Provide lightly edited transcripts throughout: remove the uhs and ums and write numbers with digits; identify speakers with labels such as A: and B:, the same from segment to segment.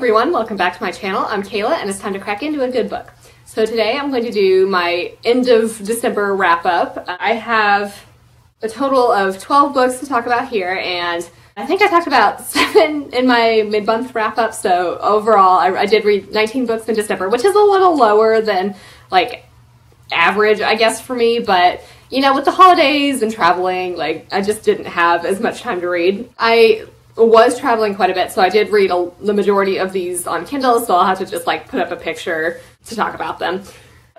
A: everyone, welcome back to my channel. I'm Kayla and it's time to crack into a good book. So today I'm going to do my end of December wrap up. I have a total of 12 books to talk about here, and I think I talked about 7 in my mid-month wrap up, so overall I did read 19 books in December, which is a little lower than like average, I guess, for me, but you know, with the holidays and traveling, like I just didn't have as much time to read. I was traveling quite a bit, so I did read the majority of these on Kindle, so I'll have to just like put up a picture to talk about them.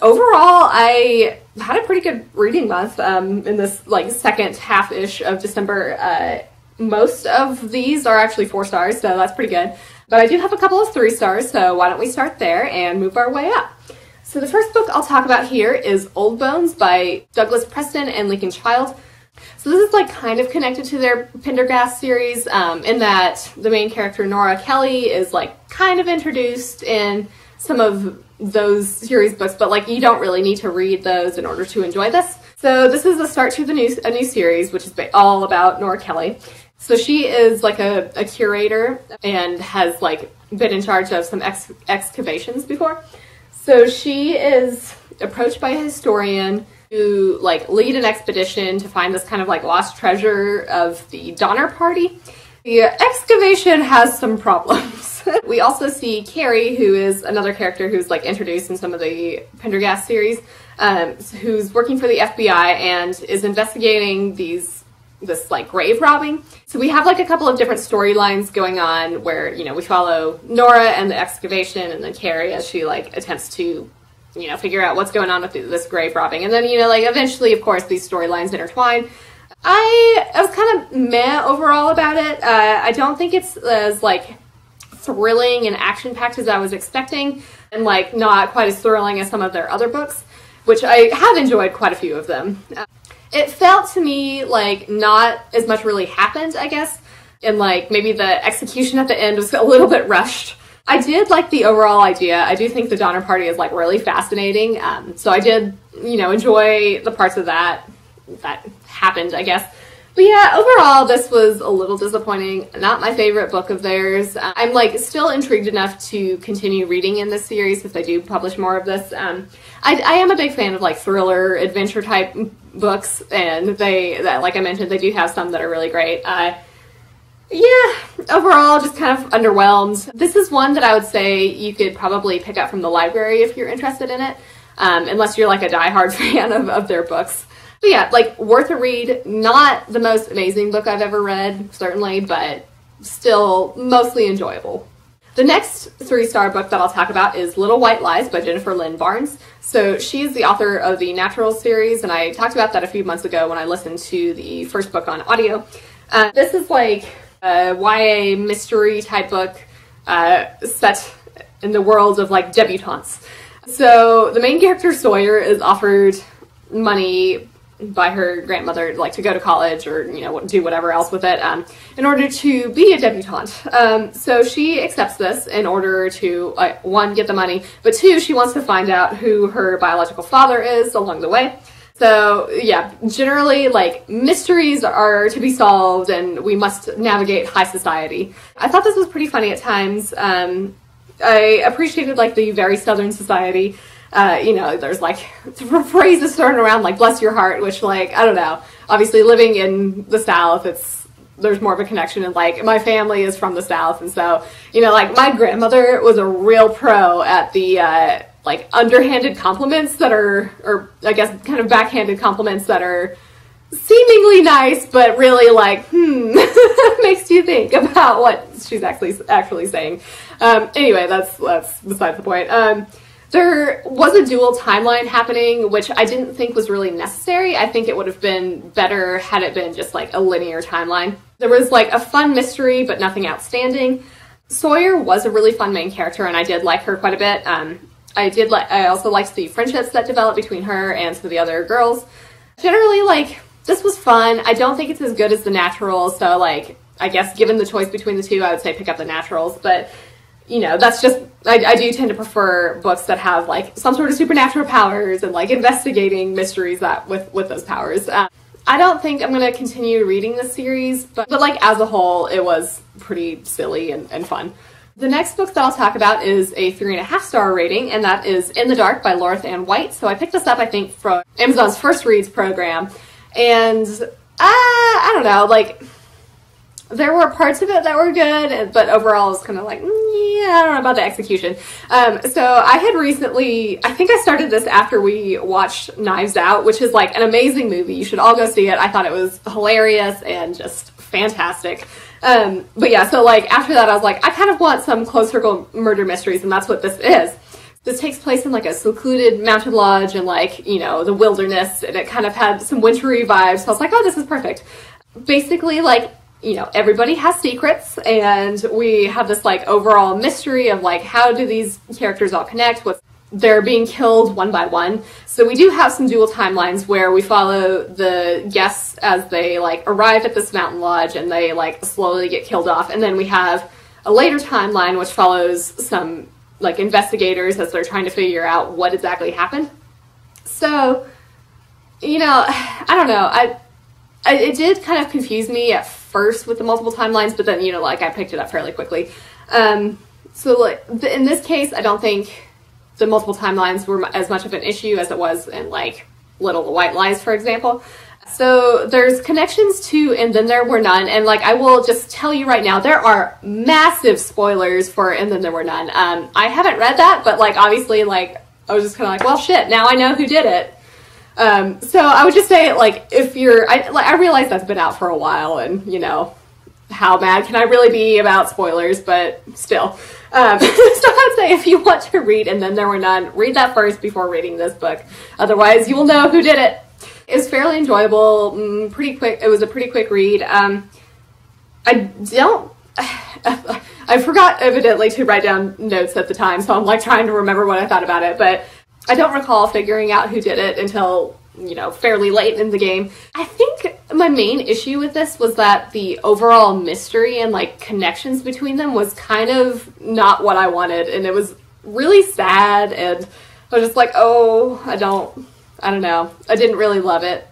A: Overall, I had a pretty good reading month in this like second half-ish of December. Most of these are actually 4 stars, so that's pretty good. But I do have a couple of 3 stars, so why don't we start there and move our way up. So the first book I'll talk about here is Old Bones by Douglas Preston and Lincoln Child. So this is like kind of connected to their Pendergast series in that the main character Nora Kelly is like kind of introduced in some of those series books, but like you don't really need to read those in order to enjoy this. So this is the start to a new series, which is all about Nora Kelly. So she is like a curator and has like been in charge of some excavations before. So she is approached by a historian to like lead an expedition to find this kind of like lost treasure of the Donner Party. The excavation has some problems. We also see Carrie, who is another character who's like introduced in some of the Pendergast series, who's working for the FBI and is investigating this like grave robbing. So we have like a couple of different storylines going on where, you know, we follow Nora and the excavation, and then Carrie as she like attempts to, you know, figure out what's going on with this grave robbing. And then, you know, like eventually, of course, these storylines intertwine. I was kind of meh overall about it. I don't think it's as like thrilling and action-packed as I was expecting, and like not quite as thrilling as some of their other books, which I have enjoyed quite a few of them. It felt to me like not as much really happened, I guess, and like maybe the execution at the end was a little bit rushed. I did like the overall idea. I do think the Donner Party is like really fascinating, so I did, you know, enjoy the parts of that happened, I guess. But yeah, overall, this was a little disappointing. Not my favorite book of theirs. I'm like still intrigued enough to continue reading in this series if they do publish more of this. I am a big fan of like thriller, adventure type books, and like I mentioned, they do have some that are really great. Yeah, overall, just kind of underwhelmed. This is one that I would say you could probably pick up from the library if you're interested in it, unless you're like a diehard fan of their books. But yeah, like worth a read. Not the most amazing book I've ever read, certainly, but still mostly enjoyable. The next 3-star book that I'll talk about is Little White Lies by Jennifer Lynn Barnes. So she's the author of the Naturals series, and I talked about that a few months ago when I listened to the first book on audio. This is like a YA mystery type book set in the world of like debutantes. So the main character Sawyer is offered money by her grandmother like to go to college or, you know, do whatever else with it in order to be a debutante. So she accepts this in order to 1, get the money, but 2, she wants to find out who her biological father is along the way. So yeah, generally like mysteries are to be solved and we must navigate high society. I thought this was pretty funny at times. I appreciated like the very Southern society. You know, there's like phrases thrown around like bless your heart, which like, I don't know, obviously living in the South, there's more of a connection, and like my family is from the South, and so, you know, like my grandmother was a real pro at the like underhanded compliments that are, or I guess kind of backhanded compliments that are seemingly nice, but really like, makes you think about what she's actually saying. Anyway, that's besides the point. There was a dual timeline happening, which I didn't think was really necessary. I think it would have been better had it been just like a linear timeline. There was like a fun mystery, but nothing outstanding. Sawyer was a really fun main character, and I did like her quite a bit. I also liked the friendships that developed between her and some of the other girls. Generally, like, this was fun. I don't think it's as good as the Naturals, so like, I guess given the choice between the two, I would say pick up the Naturals, but you know, that's just, I do tend to prefer books that have like some sort of supernatural powers and like investigating mysteries that with those powers. I don't think I'm going to continue reading this series, but like as a whole, it was pretty silly and fun. The next book that I'll talk about is a 3.5-star rating, and that is In the Dark by Laura Ann White. So I picked this up, I think, from Amazon's First Reads program, and I don't know, like, there were parts of it that were good, but overall it's kind of like, yeah, I don't know about the execution. So I had recently, I think I started this after we watched Knives Out, which is like an amazing movie. You should all go see it. I thought it was hilarious and just fantastic. But yeah, so like after that I was like, I kind of want some close circle murder mysteries, and that's what this is. This takes place in like a secluded mountain lodge and like, you know, the wilderness, and it kind of had some wintry vibes. So I was like, oh, this is perfect. Basically, like, you know, everybody has secrets, and we have this like overall mystery of like, how do these characters all connect? They're being killed one by one. So we do have some dual timelines where we follow the guests as they like arrive at this mountain lodge and they like slowly get killed off. And then we have a later timeline which follows some like investigators as they're trying to figure out what exactly happened. So, you know, I don't know. It did kind of confuse me at first with the multiple timelines, but then, you know, like I picked it up fairly quickly. So like in this case, I don't think the multiple timelines were as much of an issue as it was in like Little White Lies, for example. So there's connections to And Then There Were None, and like I will just tell you right now, there are massive spoilers for And Then There Were None. I haven't read that, but like obviously like I was just kind of like, well shit, now I know who did it. So I would just say, like, if you're, I realize that's been out for a while, and, you know, how mad can I really be about spoilers, but still. So I would say if you want to read And Then There Were None, read that first before reading this book. Otherwise, you will know who did it. It was fairly enjoyable, pretty quick. It was a pretty quick read. I forgot, evidently, to write down notes at the time, so I'm, like, trying to remember what I thought about it, but I don't recall figuring out who did it until, you know, fairly late in the game. I think my main issue with this was that the overall mystery and like connections between them was kind of not what I wanted, and it was really sad, and I was just like, oh, I don't know. I didn't really love it.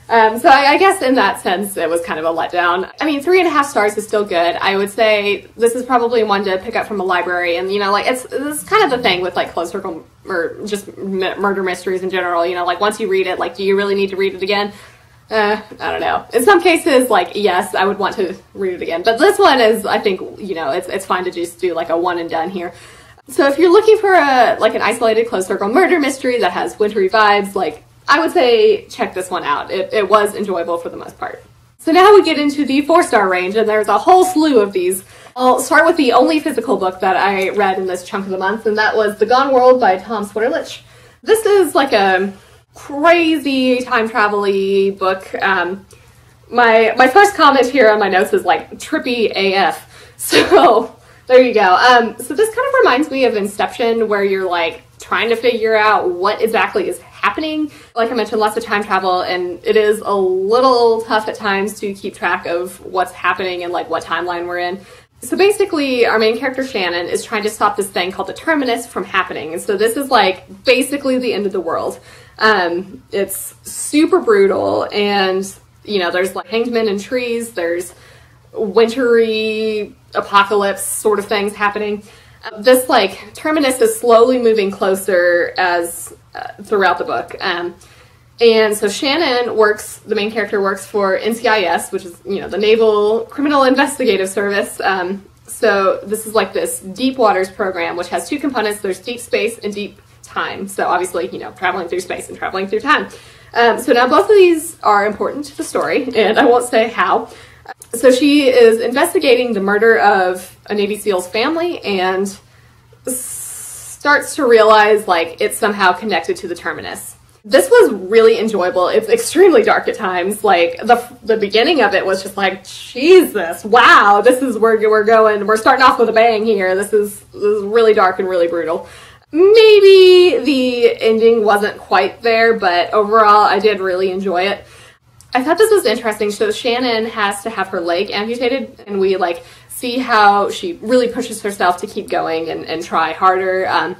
A: So I guess in that sense, it was kind of a letdown. I mean, 3.5 stars is still good. I would say this is probably one to pick up from a library, and, you know, like, it's kind of the thing with, like, close circle, or just murder mysteries in general, you know, like, once you read it, like, do you really need to read it again? I don't know. In some cases, like, yes, I would want to read it again, but this one is, I think, you know, it's fine to just do, like, a one and done here. So if you're looking for like, an isolated close circle murder mystery that has wintry vibes, like, I would say check this one out. It was enjoyable for the most part. So now we get into the 4-star range, and there's a whole slew of these. I'll start with the only physical book that I read in this chunk of the month, and that was The Gone World by Tom Switterlich. This is like a crazy time travel-y book. My first comment here on my notes is like trippy AF. So there you go. So this kind of reminds me of Inception, where you're like trying to figure out what exactly is happening. Like I mentioned, lots of time travel, and it is a little tough at times to keep track of what's happening and like what timeline we're in. So basically, our main character Shannon is trying to stop this thing called the Terminus from happening, and so this is like basically the end of the world. It's super brutal, and you know, there's like hanged men in trees, there's wintry apocalypse sort of things happening. This like Terminus is slowly moving closer as throughout the book. And so Shannon works, the main character works for NCIS, which is, you know, the Naval Criminal Investigative Service. So this is like this deep waters program, which has two components. There's deep space and deep time. So obviously, you know, traveling through space and traveling through time. So now both of these are important to the story, and I won't say how. So she is investigating the murder of a Navy SEAL's family and starts to realize like it's somehow connected to the Terminus. This was really enjoyable. It's extremely dark at times. Like the beginning of it was just like, Jesus, wow, this is where we're going. We're starting off with a bang here. This is really dark and really brutal. Maybe the ending wasn't quite there, but overall I did really enjoy it. I thought this was interesting. So Shannon has to have her leg amputated, and we like see how she really pushes herself to keep going and try harder.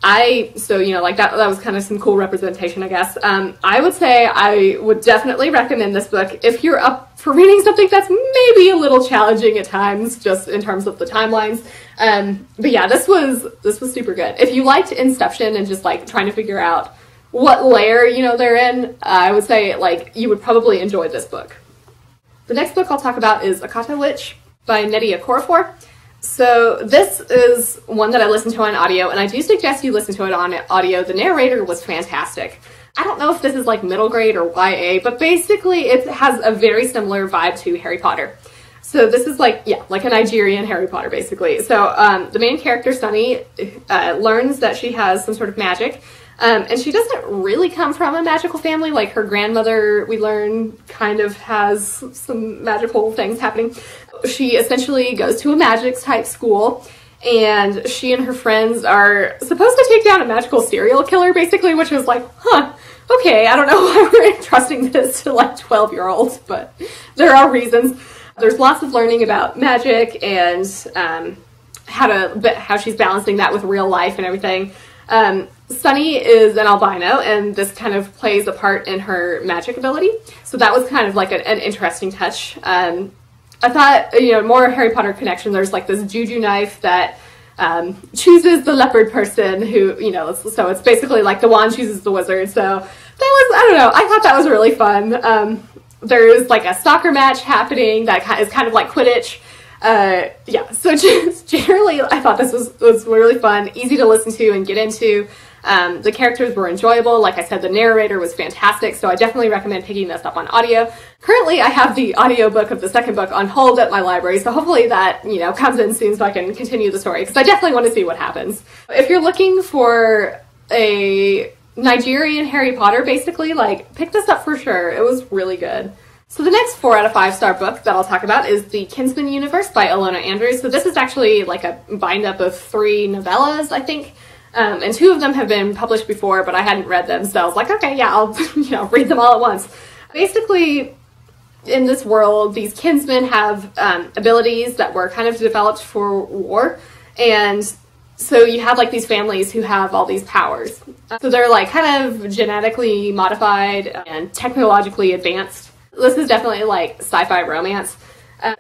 A: So, you know, like that was kind of some cool representation, I guess. I would say I would definitely recommend this book if you're up for reading something that's maybe a little challenging at times, just in terms of the timelines. But yeah, this was super good. If you liked Inception and just like trying to figure out what layer, you know, they're in, I would say like you would probably enjoy this book. The next book I'll talk about is Akata Witch by Nnedi Okorafor. So this is one that I listened to on audio, and I do suggest you listen to it on audio. The narrator was fantastic. I don't know if this is like middle grade or YA, but basically it has a very similar vibe to Harry Potter. So this is like, yeah, like a Nigerian Harry Potter, basically. So the main character, Sunny, learns that she has some sort of magic, and she doesn't really come from a magical family. Like her grandmother, we learn, kind of has some magical things happening. She essentially goes to a magic type school, and she and her friends are supposed to take down a magical serial killer, basically, which was like, huh, okay, I don't know why we're entrusting this to like 12-year-olds, but there are reasons. There's lots of learning about magic and how she's balancing that with real life and everything. Sunny is an albino, and this kind of plays a part in her magic ability. So that was kind of like an interesting touch. I thought, you know, more Harry Potter connection. There's like this juju knife that chooses the leopard person who, you know, so it's basically like the wand chooses the wizard. So that was, I don't know, I thought that was really fun. There's like a soccer match happening that is kind of like Quidditch. Yeah, so just generally I thought this was really fun, easy to listen to and get into. The characters were enjoyable. Like I said, the narrator was fantastic, so I definitely recommend picking this up on audio. Currently, I have the audiobook of the second book on hold at my library, so hopefully that, you know, comes in soon so I can continue the story, because I definitely want to see what happens. If you're looking for a Nigerian Harry Potter, basically, like, pick this up for sure. It was really good. So the next 4 out of 5 star book that I'll talk about is Thekinsmen Universe by Ilona Andrews. So this is actually like a bind up of 3 novellas, I think. And 2 of them have been published before, but I hadn't read them, so I was like, okay, yeah, I'll you know, read them all at once. Basically, in this world, these kinsmen have abilities that were kind of developed for war, and so you have like these families who have all these powers. So they're like kind of genetically modified and technologically advanced. This is definitely like sci-fi romance.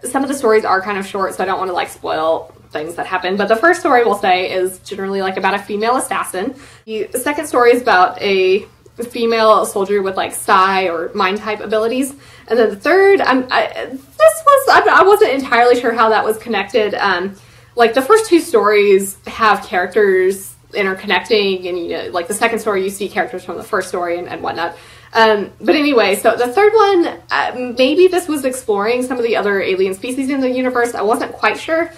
A: Some of the stories are kind of short, so I don't want to like spoil things that happen, but the first story we'll say is generally like about a female assassin. The second story is about a female soldier with like psi or mind type abilities, and then the third, I wasn't entirely sure how that was connected. Like the first 2 stories have characters interconnecting, and you know, like the second story you see characters from the first story and whatnot. But anyway, so the third one, maybe this was exploring some of the other alien species in the universe. I wasn't quite sure.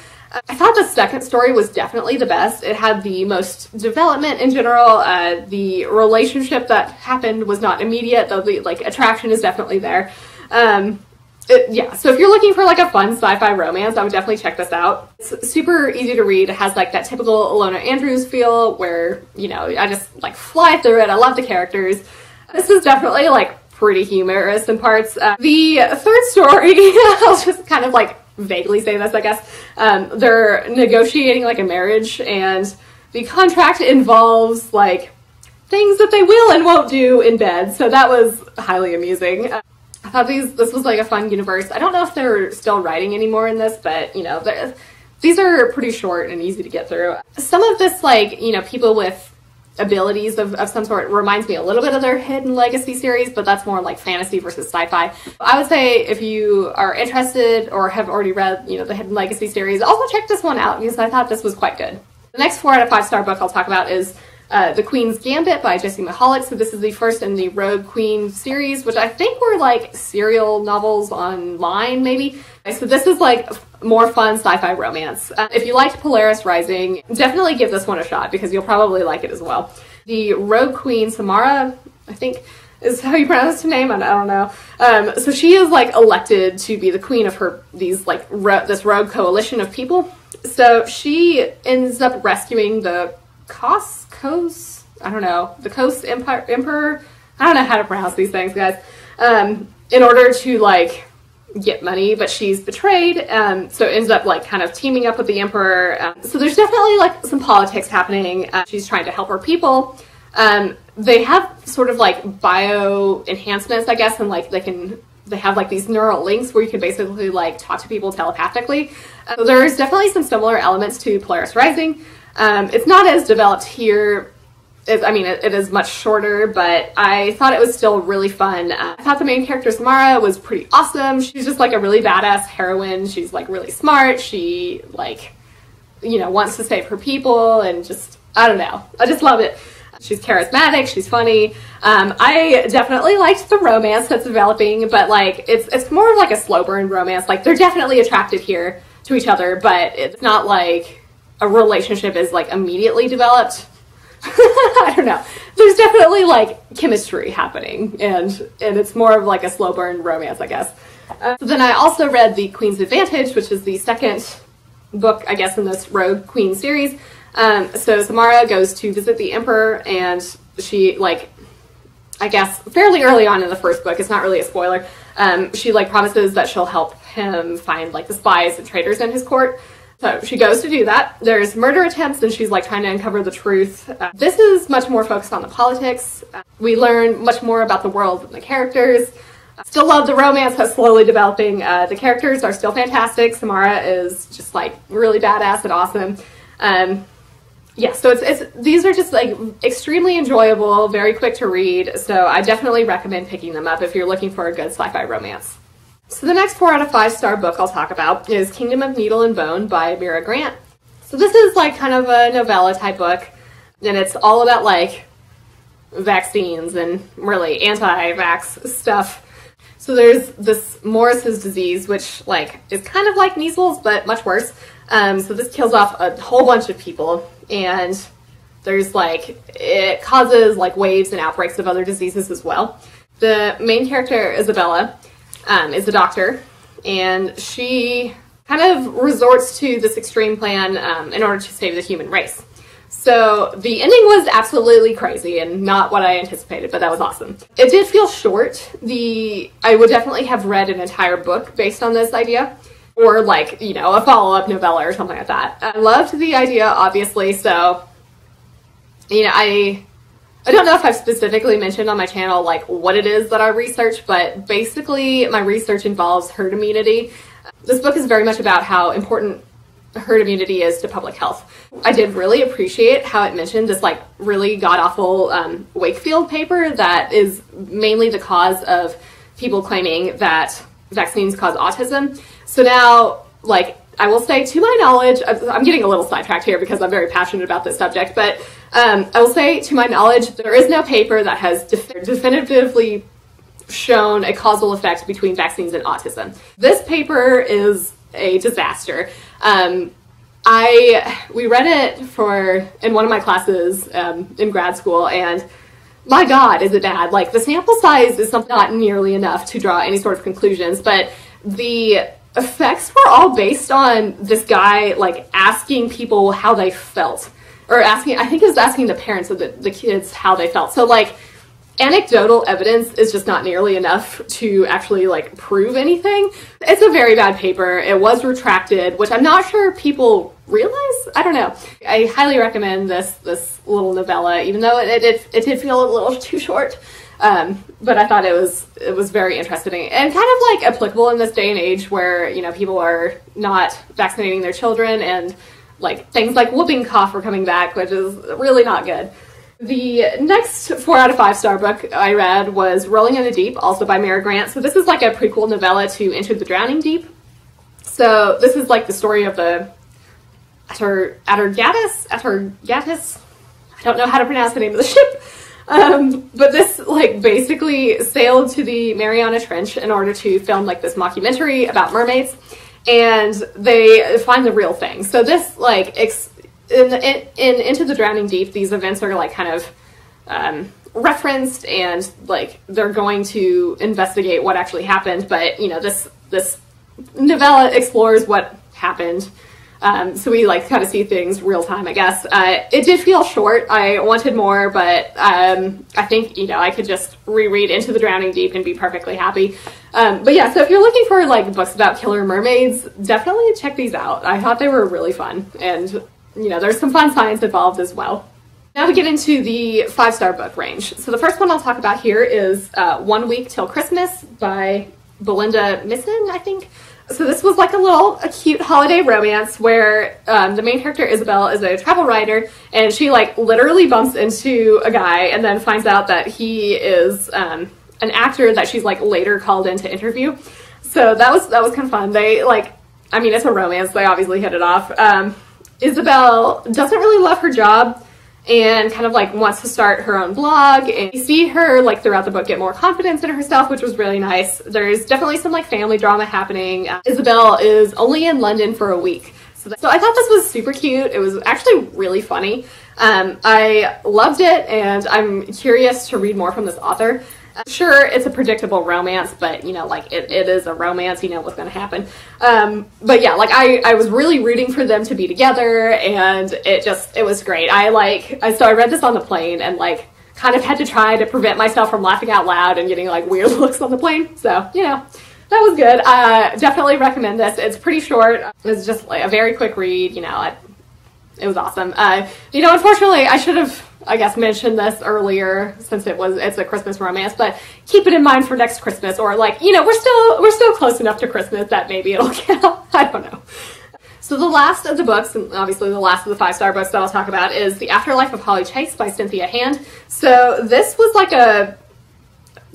A: I thought the second story was definitely the best. It had the most development in general. The relationship that happened was not immediate, though the like attraction is definitely there. Yeah, so if you're looking for like a fun sci-fi romance, I would definitely check this out. It's super easy to read. It has like that typical Ilona Andrews feel where, you know, I just like fly through it. I love the characters. This is definitely like pretty humorous in parts. The third story, I'll just kind of like vaguely say this, I guess. They're negotiating like a marriage, and the contract involves like things that they will and won't do in bed. So that was highly amusing. I thought this was like a fun universe. I don't know if they're still writing anymore in this, but you know, these are pretty short and easy to get through. Some of this, like, you know, people with abilities of some sort reminds me a little bit of their Hidden Legacy series, but that's more like fantasy versus sci-fi. I would say if you are interested or have already read, you know, the Hidden Legacy series, also check this one out because I thought this was quite good. The next 4 out of 5 star book I'll talk about is The Queens Gambit by Jessie Mahalik. So this is the first in the Rogue Queen series, which I think were like serial novels online, maybe. So this is like more fun sci-fi romance. If you liked Polaris Rising, definitely give this one a shot because you'll probably like it as well. The Rogue Queen, Samara, I think is how you pronounce her name. I don't know. So she is like elected to be the queen of this rogue coalition of people. So she ends up rescuing the Kos, I don't know, the Kos Emperor. I don't know how to pronounce these things, guys. In order to like get money, but she's betrayed, so ends up like kind of teaming up with the emperor. So there's definitely like some politics happening. She's trying to help her people. They have sort of like bio enhancements, I guess, and like they have like these neural links where you can basically like talk to people telepathically. So there's definitely some similar elements to Polaris Rising. It's not as developed here. It is much shorter, but I thought it was still really fun. I thought the main character, Samara, was pretty awesome. She's just like a really badass heroine. She's like really smart. She like, you know, wants to save her people, and just, I don't know. I just love it. She's charismatic. She's funny. I definitely liked the romance that's developing, but like, it's more of like a slow burn romance. Like, they're definitely attracted here to each other, but it's not like a relationship is like immediately developed. I don't know. There's definitely like chemistry happening, and it's more of like a slow burn romance, I guess. So then I also read the Queen's Advantage, which is the second book, I guess, in this Rogue Queen series. So Samara goes to visit the Emperor, and she, like, I guess fairly early on in the first book, it's not really a spoiler, she like promises that she'll help him find like the spies and traitors in his court. So she goes to do that. There's murder attempts, and she's like trying to uncover the truth. This is much more focused on the politics. We learn much more about the world and the characters. Still love the romance that's slowly developing. The characters are still fantastic. Samara is just like really badass and awesome. Yeah, so these are just like extremely enjoyable, very quick to read. So I definitely recommend picking them up if you're looking for a good sci-fi romance. So the next 4 out of 5 star book I'll talk about is Kingdom of Needle and Bone by Mira Grant. So this is like kind of a novella type book, and it's all about like vaccines and really anti-vax stuff. So there's this Morris's disease, which like is kind of like measles, but much worse. So this kills off a whole bunch of people, and there's like, it causes like waves and outbreaks of other diseases as well. The main character, Isabella, is a doctor, and she kind of resorts to this extreme plan in order to save the human race. So the ending was absolutely crazy and not what I anticipated, but that was awesome. It did feel short. I would definitely have read an entire book based on this idea, or like, you know, a follow-up novella or something like that. I loved the idea, obviously, so, you know, I don't know if I've specifically mentioned on my channel like what it is that I research, but basically my research involves herd immunity. This book is very much about how important herd immunity is to public health. I did really appreciate how it mentioned this like really god-awful Wakefield paper that is mainly the cause of people claiming that vaccines cause autism. So now, like, I will say, to my knowledge, I'm getting a little sidetracked here because I'm very passionate about this subject, but I will say, to my knowledge, there is no paper that has definitively shown a causal effect between vaccines and autism. This paper is a disaster. We read it in one of my classes in grad school, and my God, is it bad. Like, the sample size is not nearly enough to draw any sort of conclusions, but the effects were all based on this guy, like, asking people how they felt. Or I think he was asking the parents of the kids how they felt. So, like, anecdotal evidence is just not nearly enough to actually, like, prove anything. It's a very bad paper. It was retracted, which I'm not sure people realize. I don't know. I highly recommend this little novella, even though it did feel a little too short. But I thought it was very interesting and kind of like applicable in this day and age where, you know, people are not vaccinating their children, and like things like whooping cough are coming back, which is really not good. The next 4 out of 5 star book I read was Rolling in the Deep, also by Mira Grant. So this is like a prequel novella to Into the Drowning Deep. So this is like the story of the Atargatis. I don't know how to pronounce the name of the ship. But this like basically sailed to the Mariana Trench in order to film like this mockumentary about mermaids, and they find the real thing. So this like in Into the Drowning Deep, these events are like kind of referenced, and like they're going to investigate what actually happened. But you know, this novella explores what happened So we like kind of see things real time, I guess. It did feel short. I wanted more, but I think, you know, I could just reread Into the Drowning Deep and be perfectly happy. But yeah, so if you're looking for like books about killer mermaids, definitely check these out. I thought they were really fun, and you know, there's some fun science involved as well. Now we get into the 5-star book range. So the first one I'll talk about here is 1 Week Till Christmas by Belinda Misson, I think. So this was like a cute holiday romance where the main character, Isabel, is a travel writer, and she like literally bumps into a guy and then finds out that he is an actor that she's like later called in to interview. So that was kind of fun. They like, I mean, it's a romance. They obviously hit it off. Isabel doesn't really love her job and kind of like wants to start her own blog, and you see her like throughout the book get more confidence in herself, which was really nice. There's definitely some like family drama happening. Isabel is only in London for a week. So I thought this was super cute. It was actually really funny. I loved it, and I'm curious to read more from this author. Sure, it's a predictable romance, but you know, like it is a romance, you know what's going to happen. But yeah, like I was really rooting for them to be together, and it was great. So I read this on the plane and like kind of had to try to prevent myself from laughing out loud and getting like weird looks on the plane. So, you know, that was good. Definitely recommend this. It's pretty short. It's just like a very quick read, you know. It was awesome. You know, unfortunately, I should have, I guess, mentioned this earlier since it's a Christmas romance, but keep it in mind for next Christmas, or like, you know, we're still close enough to Christmas that maybe it'll count. I don't know. So the last of the books, and obviously the last of the 5-star books that I'll talk about, is The Afterlife of Holly Chase by Cynthia Hand. So this was like a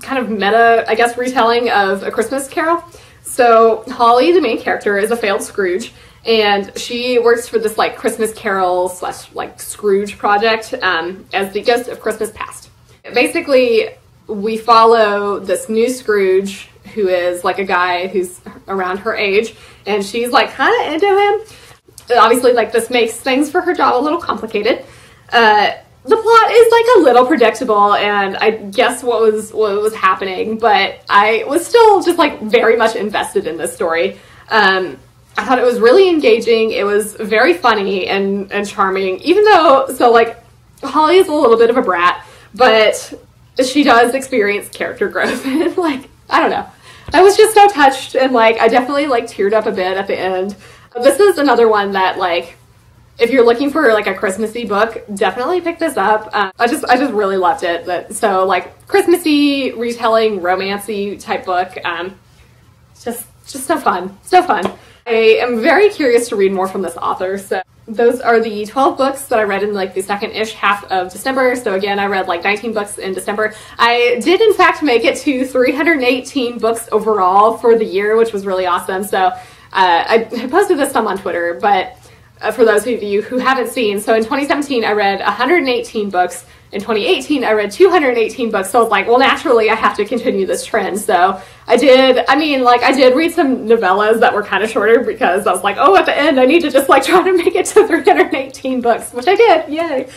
A: kind of meta, I guess, retelling of A Christmas Carol. So Holly, the main character, is a failed Scrooge, and she works for this like Christmas Carol / like Scrooge project as the ghost of Christmas past. Basically, we follow this new Scrooge, who is like a guy who's around her age, and she's like kind of into him. Obviously, like this makes things for her job a little complicated. The plot is like a little predictable, and I guess what was happening, but I was still just like very much invested in this story. I thought it was really engaging. It was very funny and charming, even though, so like, Holly is a little bit of a brat, but she does experience character growth, and like, I don't know. I was just so touched, and like, I definitely like teared up a bit at the end. This is another one that like, if you're looking for like a Christmassy book, definitely pick this up. I just really loved it. So like, Christmassy, retelling, romancy type book. Just so fun, so fun. I am very curious to read more from this author. So those are the 12 books that I read in like the second-ish half of December. So again, I read like 19 books in December. I did in fact make it to 318 books overall for the year, which was really awesome. So I posted this some on Twitter, but for those of you who haven't seen, so in 2017 I read 118 books. In 2018 I read 218 books, so I was like, well, naturally I have to continue this trend. So I did read some novellas that were kind of shorter, because I was like, oh, at the end I need to just like try to make it to 318 books, which I did, yay.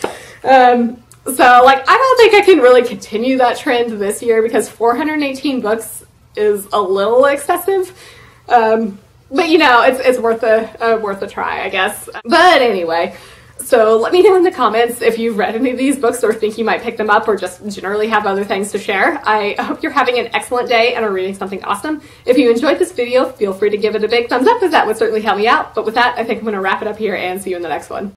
A: So like, I don't think I can really continue that trend this year, because 418 books is a little excessive. But you know, it's worth a try, I guess. But anyway, so let me know in the comments if you've read any of these books or think you might pick them up, or just generally have other things to share. I hope you're having an excellent day and are reading something awesome. If you enjoyed this video, feel free to give it a big thumbs up, as that would certainly help me out. But with that, I think I'm going to wrap it up here and see you in the next one.